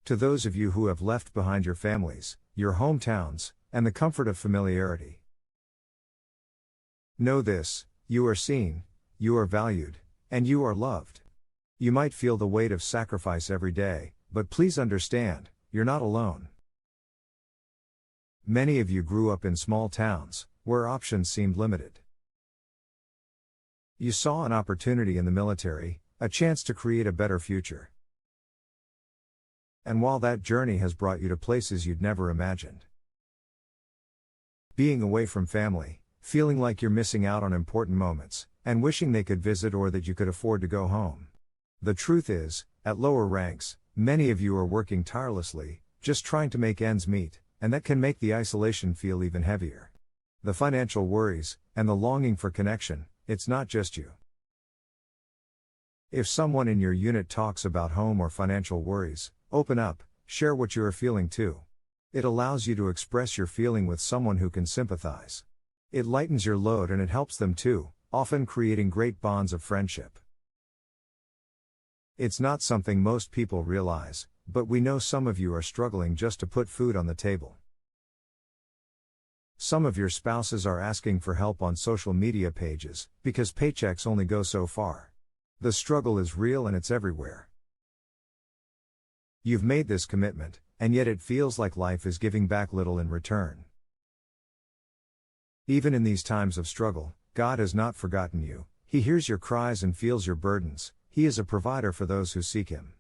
To those of you who have left behind your families, your hometowns, and the comfort of familiarity. Know this: you are seen, you are valued, and you are loved. You might feel the weight of sacrifice every day, but please understand, you're not alone. Many of you grew up in small towns, where options seemed limited. You saw an opportunity in the military, a chance to create a better future. And while that journey has brought you to places you'd never imagined, being away from family, feeling like you're missing out on important moments, and wishing they could visit or that you could afford to go home. The truth is, at lower ranks, many of you are working tirelessly, just trying to make ends meet, and that can make the isolation feel even heavier. The financial worries, and the longing for connection, it's not just you. If someone in your unit talks about home or financial worries, open up, share what you are feeling too. It allows you to express your feeling with someone who can sympathize. It lightens your load and it helps them too, often creating great bonds of friendship. It's not something most people realize, but we know some of you are struggling just to put food on the table. Some of your spouses are asking for help on social media pages, because paychecks only go so far. The struggle is real and it's everywhere. You've made this commitment, and yet it feels like life is giving back little in return. Even in these times of struggle, God has not forgotten you. He hears your cries and feels your burdens. He is a provider for those who seek Him.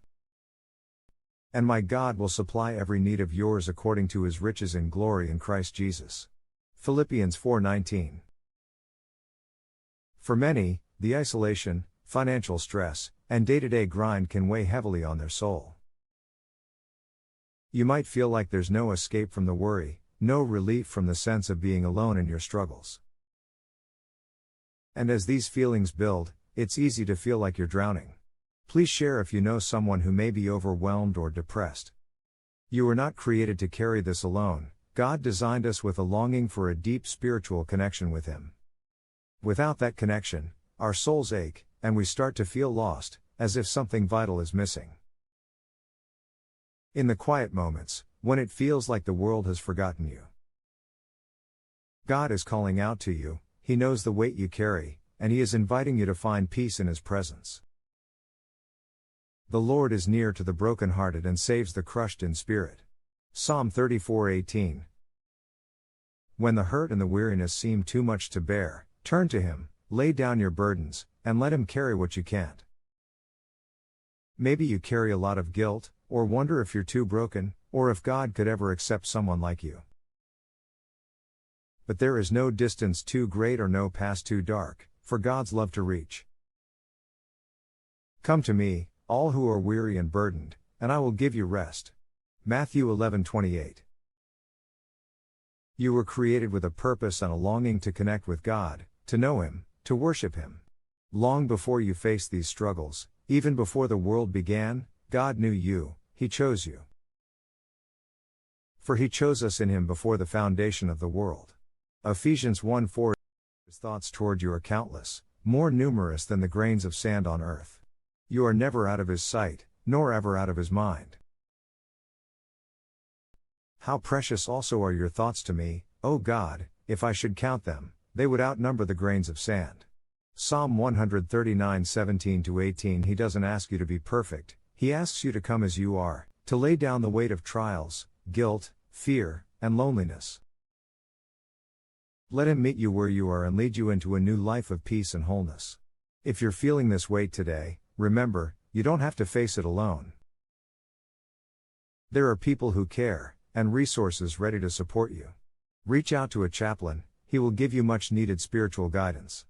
And my God will supply every need of yours according to His riches in glory in Christ Jesus. Philippians 4:19. For many, the isolation, financial stress, and day-to-day grind can weigh heavily on their soul. You might feel like there's no escape from the worry, no relief from the sense of being alone in your struggles. And as these feelings build, it's easy to feel like you're drowning. Please share if you know someone who may be overwhelmed or depressed. You were not created to carry this alone. God designed us with a longing for a deep spiritual connection with Him. Without that connection, our souls ache, and we start to feel lost, as if something vital is missing. In the quiet moments, when it feels like the world has forgotten you, God is calling out to you. He knows the weight you carry, and He is inviting you to find peace in His presence. The Lord is near to the brokenhearted and saves the crushed in spirit. Psalm 34:18. When the hurt and the weariness seem too much to bear, turn to Him, lay down your burdens, and let Him carry what you can't. Maybe you carry a lot of guilt, or wonder if you're too broken, or if God could ever accept someone like you. But there is no distance too great or no past too dark, for God's love to reach. Come to me, all who are weary and burdened, and I will give you rest. Matthew 11:28. You were created with a purpose and a longing to connect with God, to know Him, to worship Him. Long before you faced these struggles, even before the world began, God knew you, He chose you. For He chose us in Him before the foundation of the world. Ephesians 1:4. His thoughts toward you are countless, more numerous than the grains of sand on earth. You are never out of His sight, nor ever out of His mind. How precious also are your thoughts to me, O God, if I should count them, they would outnumber the grains of sand. Psalm 139:17-18. He doesn't ask you to be perfect, He asks you to come as you are, to lay down the weight of trials, guilt, fear, and loneliness. Let Him meet you where you are and lead you into a new life of peace and wholeness. If you're feeling this weight today, remember, you don't have to face it alone. There are people who care, and resources ready to support you. Reach out to a chaplain, he will give you much needed spiritual guidance.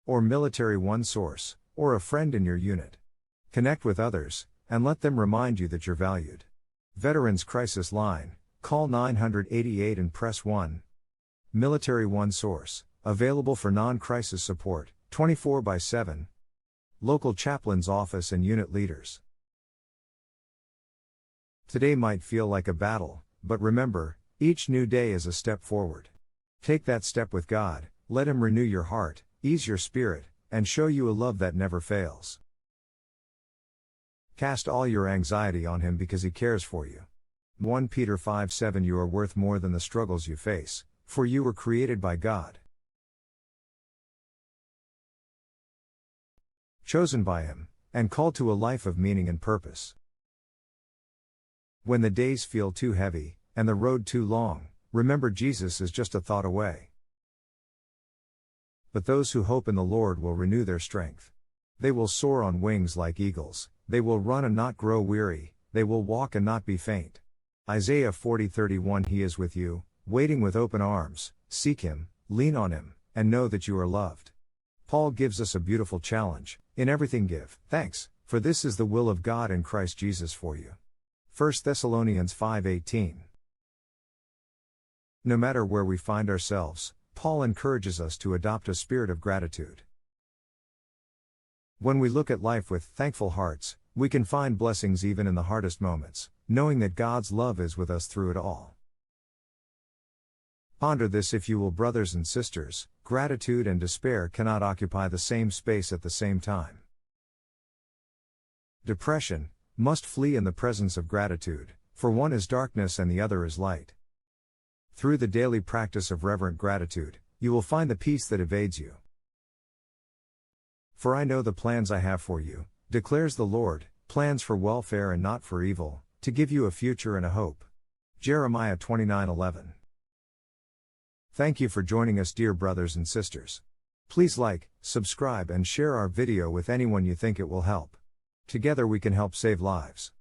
Or military OneSource, or a friend in your unit. Connect with others, and let them remind you that you're valued. Veterans Crisis Line, call 988 and press 1. Military OneSource, available for non-crisis support, 24/7. Local chaplain's office and unit leaders. Today might feel like a battle, but remember, each new day is a step forward. Take that step with God, let Him renew your heart, ease your spirit, and show you a love that never fails. Cast all your anxiety on Him because He cares for you. 1 Peter 5:7 You are worth more than the struggles you face, for you were created by God. Chosen by Him, and called to a life of meaning and purpose. When the days feel too heavy, and the road too long, remember Jesus is just a thought away. But those who hope in the Lord will renew their strength. They will soar on wings like eagles, they will run and not grow weary, they will walk and not be faint. Isaiah 40:31 He is with you, waiting with open arms, seek Him, lean on Him, and know that you are loved. Paul gives us a beautiful challenge, in everything give thanks, for this is the will of God in Christ Jesus for you. 1 Thessalonians 5:18. No matter where we find ourselves, Paul encourages us to adopt a spirit of gratitude. When we look at life with thankful hearts, we can find blessings even in the hardest moments, knowing that God's love is with us through it all. Ponder this if you will, brothers and sisters, gratitude and despair cannot occupy the same space at the same time. Depression must flee in the presence of gratitude, for one is darkness and the other is light. Through the daily practice of reverent gratitude, you will find the peace that evades you. For I know the plans I have for you, declares the Lord, plans for welfare and not for evil, to give you a future and a hope. Jeremiah 29:11. Thank you for joining us, dear brothers and sisters. Please like, subscribe and share our video with anyone you think it will help. Together we can help save lives.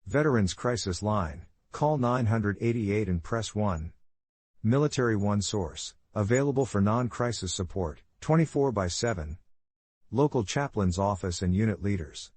Veterans Crisis Line, call 988 and press 1. Military OneSource, available for non-crisis support, 24/7. Local chaplain's office and unit leaders.